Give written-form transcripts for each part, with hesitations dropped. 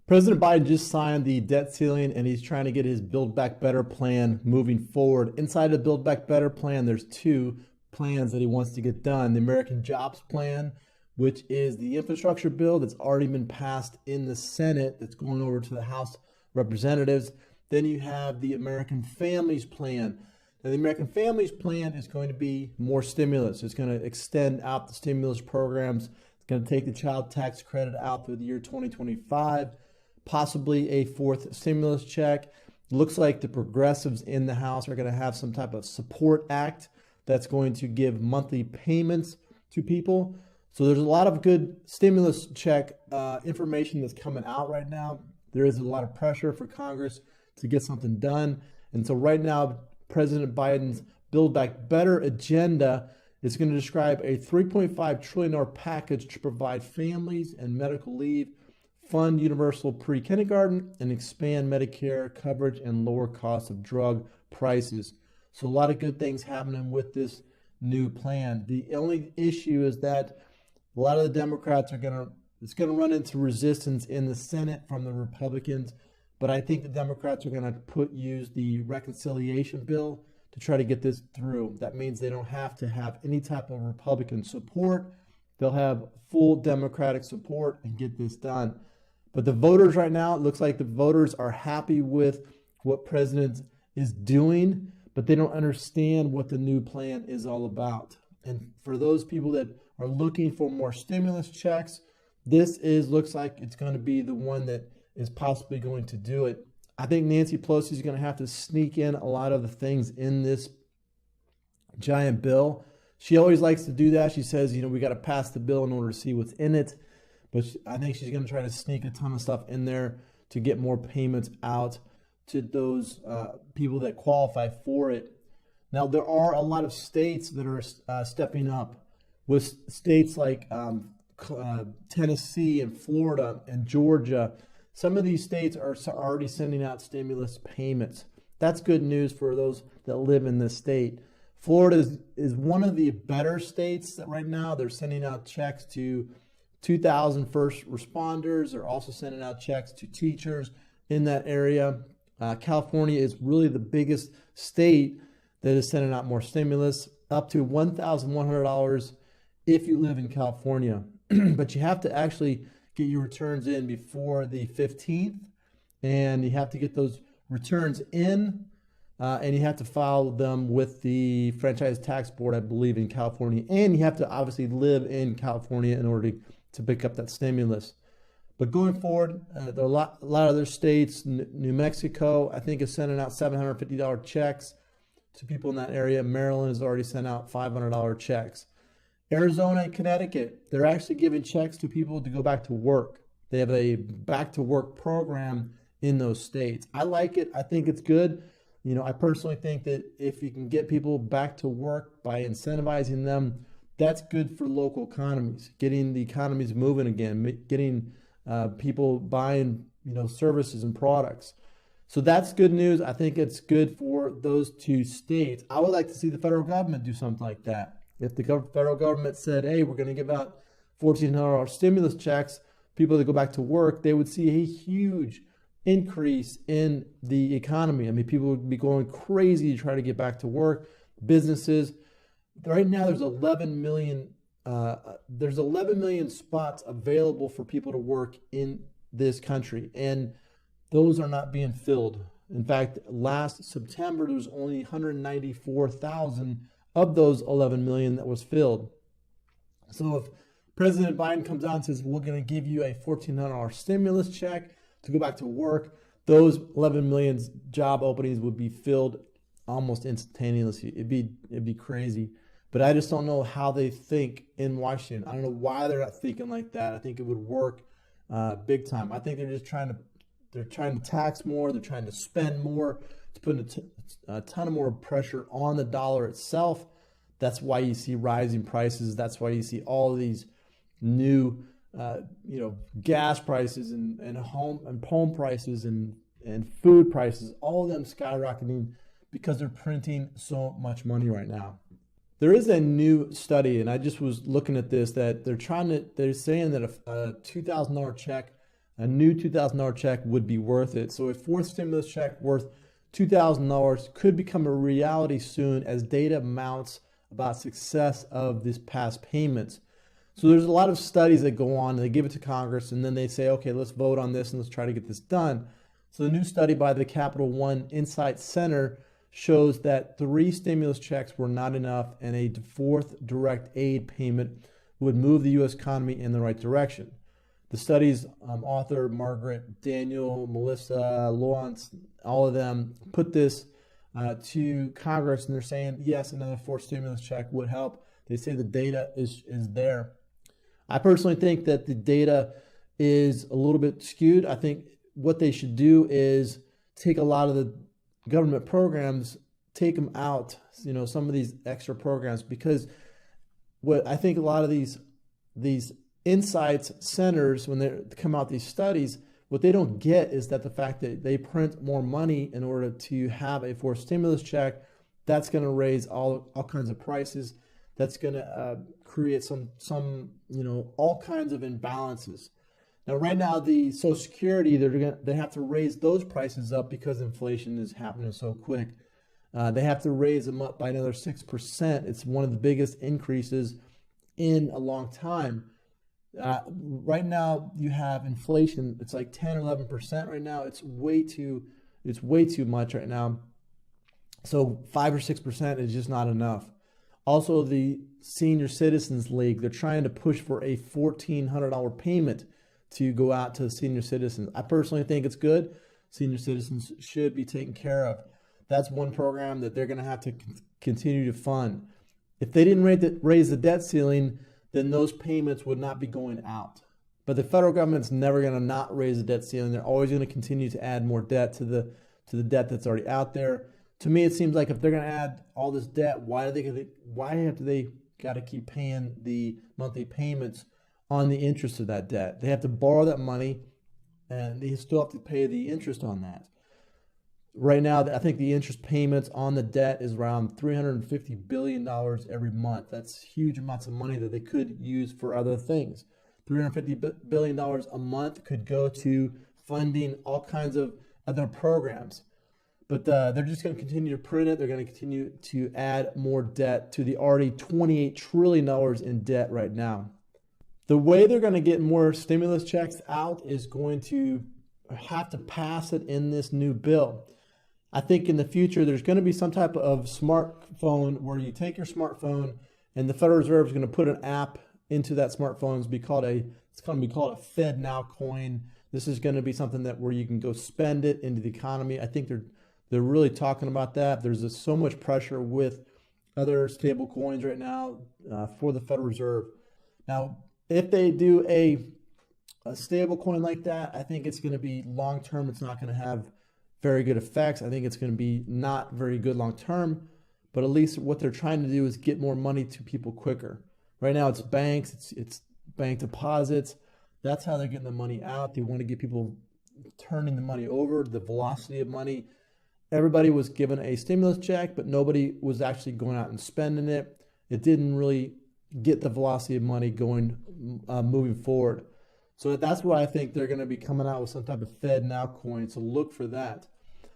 President Biden just signed the debt ceiling and he's trying to get his Build Back Better plan moving forward. Inside the Build Back Better plan, there's two plans that he wants to get done. The American Jobs Plan, which is the infrastructure bill that's already been passed in the Senate, that's going over to the House of Representatives. Then you have the American Families Plan. Now, the American Families Plan is going to be more stimulus. It's going to extend out the stimulus programs. It's going to take the child tax credit out through the year 2025. Possibly a fourth stimulus check. Looks like the progressives in the House are going to have some type of support act that's going to give monthly payments to people. So there's a lot of good stimulus check information that's coming out right now. There is a lot of pressure for Congress to get something done. And so right now, President Biden's Build Back Better agenda is going to describe a $3.5 trillion package to provide families and medical leave, fund universal pre-kindergarten, and expand Medicare coverage and lower costs of drug prices. So a lot of good things happening with this new plan. The only issue is that a lot of the Democrats it's going to run into resistance in the Senate from the Republicans, but I think the Democrats are going to use the reconciliation bill to try to get this through. That means they don't have to have any type of Republican support. They'll have full Democratic support and get this done. But the voters right now, it looks like the voters are happy with what President is doing, but they don't understand what the new plan is all about. And for those people that are looking for more stimulus checks, looks like it's going to be the one that is possibly going to do it. I think Nancy Pelosi is going to have to sneak in a lot of the things in this giant bill. She always likes to do that. She says, we got to pass the bill in order to see what's in it. But I think she's going to try to sneak a ton of stuff in there to get more payments out to those people that qualify for it. Now, there are a lot of states that are stepping up, with states like Tennessee and Florida and Georgia. Some of these states are already sending out stimulus payments. That's good news for those that live in this state. Florida is one of the better states that right now they're sending out checks to 2,000 first responders. They're also sending out checks to teachers in that area. California is really the biggest state that is sending out more stimulus, up to $1,100 if you live in California. But you have to actually get your returns in before the 15th, and you have to get those returns in, and you have to file them with the Franchise Tax Board, I believe, in California. And you have to obviously live in California in order to pick up that stimulus. But going forward, there are a lot of other states. New Mexico, I think, is sending out $750 checks to people in that area. Maryland has already sent out $500 checks. Arizona and Connecticut, they're actually giving checks to people to go back to work. They have a back to work program in those states. I like it. I think it's good. I personally think that if you can get people back to work by incentivizing them, that's good for local economies, getting the economies moving again, getting people buying, services and products. So that's good news. I think it's good for those two states. I would like to see the federal government do something like that. If the federal government said, hey, we're going to give out $1,400 stimulus checks, people that go back to work, they would see a huge increase in the economy. I mean, people would be going crazy to try to get back to work. Businesses, right now there's 11 million spots available for people to work in this country, and those are not being filled. In fact, last September, there was only 194,000 of those 11 million that was filled. So if President Biden comes out and says, we're going to give you a $1,400 stimulus check to go back to work, those 11 million job openings would be filled almost instantaneously. It'd be crazy. But I just don't know how they think in Washington. I don't know why they're not thinking like that. I think it would work big time. I think they're just trying to tax more. They're trying to spend more. It's putting a ton of more pressure on the dollar itself. That's why you see rising prices. That's why you see all of these new, gas prices and home prices and food prices. All of them skyrocketing because they're printing so much money right now. There is a new study, and I just was looking at this, that they're saying that a $2,000 check a new $2,000 check would be worth it. So a fourth stimulus check worth $2,000 could become a reality soon as data mounts about success of these past payments. So there's a lot of studies that go on and they give it to Congress and then they say, okay, let's vote on this and let's try to get this done. So the new study by the Capital One Insight Center shows that 3 stimulus checks were not enough and a fourth direct aid payment would move the U.S. economy in the right direction. The study's author, Margaret, Daniel, Melissa, Lawrence, all of them put this to Congress and they're saying, yes, another fourth stimulus check would help. They say the data is there. I personally think that the data is a little bit skewed. I think what they should do is take a lot of the government programs, take them out, some of these extra programs, because what I think a lot of these insights centers, when they come out these studies, what they don't get is that the fact that they print more money in order to have a fourth stimulus check, that's going to raise all kinds of prices. That's going to create some all kinds of imbalances. Now, right now, the Social Security, they have to raise those prices up because inflation is happening so quick. They have to raise them up by another 6%. It's one of the biggest increases in a long time. Right now, you have inflation. It's like 10 or 11% right now. It's way too much right now. So 5 or 6% is just not enough. Also, the Senior Citizens League, they're trying to push for a $1,400 payment to go out to senior citizens. I personally think it's good. Senior citizens should be taken care of. That's one program that they're going to have to continue to fund. If they didn't raise the debt ceiling, then those payments would not be going out. But the federal government's never going to not raise the debt ceiling. They're always going to continue to add more debt to the debt that's already out there. To me, it seems like if they're going to add all this debt, why have they got to keep paying the monthly payments on the interest of that debt? They have to borrow that money, and they still have to pay the interest on that. Right now, I think the interest payments on the debt is around $350 billion every month. That's huge amounts of money that they could use for other things. $350 billion a month could go to funding all kinds of other programs. But they're just going to continue to print it. They're going to continue to add more debt to the already $28 trillion in debt right now. The way they're going to get more stimulus checks out is going to have to pass it in this new bill. I think in the future, there's going to be some type of smartphone where you take your smartphone and the Federal Reserve is going to put an app into that smartphone. It's going to be called a FedNow coin. This is going to be something where you can go spend it into the economy. I think they're really talking about that. There's just so much pressure with other stable coins right now for the Federal Reserve. Now, if they do a stable coin like that, I think it's going to be long term. It's not going to have very good effects. I think it's going to be not very good long term, but at least what they're trying to do is get more money to people quicker. Right now, it's banks, it's bank deposits. That's how they're getting the money out. They want to get people turning the money over, the velocity of money. Everybody was given a stimulus check, but nobody was actually going out and spending it. It didn't really get the velocity of money going, moving forward. So that's why I think they're going to be coming out with some type of FedNow coin. So look for that.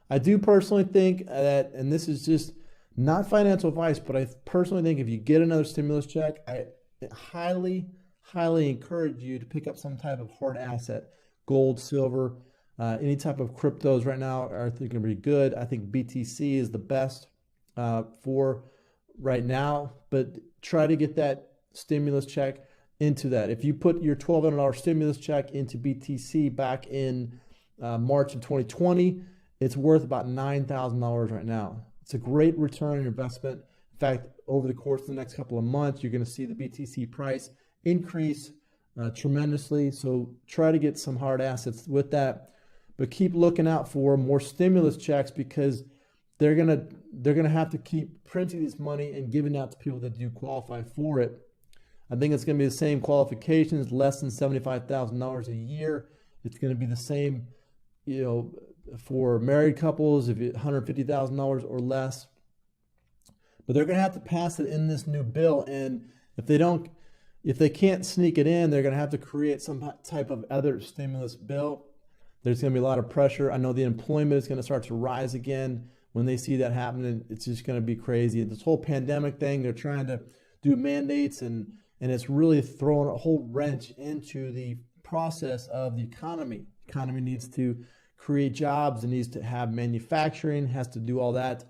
I do personally think that, and this is just not financial advice, but I personally think if you get another stimulus check, I highly, highly encourage you to pick up some type of hard asset, gold, silver, any type of cryptos right now are going to be good. I think BTC is the best for right now, but try to get that stimulus check into that. If you put your $1,200 stimulus check into BTC back in March of 2020, it's worth about $9,000 right now. It's a great return on investment. In fact, over the course of the next couple of months, you're going to see the BTC price increase tremendously. So try to get some hard assets with that, but keep looking out for more stimulus checks because they're gonna have to keep printing this money and giving out to people that do qualify for it. I think it's going to be the same qualifications, less than $75,000 a year. It's going to be the same, for married couples, if it's $150,000 or less. But they're going to have to pass it in this new bill, and if they don't If they can't sneak it in, they're going to have to create some type of other stimulus bill. There's going to be a lot of pressure. I know the employment is going to start to rise again when they see that happening. It's just going to be crazy. This whole pandemic thing, they're trying to do mandates, and it's really throwing a whole wrench into the process of the economy. The economy needs to create jobs. It needs to have manufacturing, has to do all that.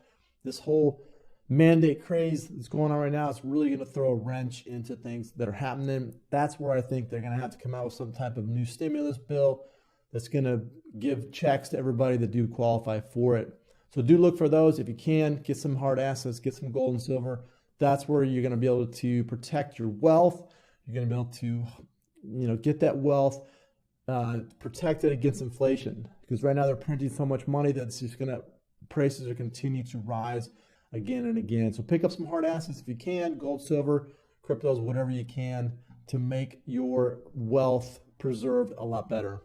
This whole mandate craze that's going on right now is really going to throw a wrench into things that are happening. That's where I think they're going to have to come out with some type of new stimulus bill that's going to give checks to everybody that do qualify for it. So do look for those. If you can, get some hard assets, get some gold and silver. That's where you're going to be able to protect your wealth. You're going to be able to, get that wealth, protect it against inflation. Because right now they're printing so much money that's just prices are continuing to rise again and again. So pick up some hard assets if you can, gold, silver, cryptos, whatever you can to make your wealth preserved a lot better.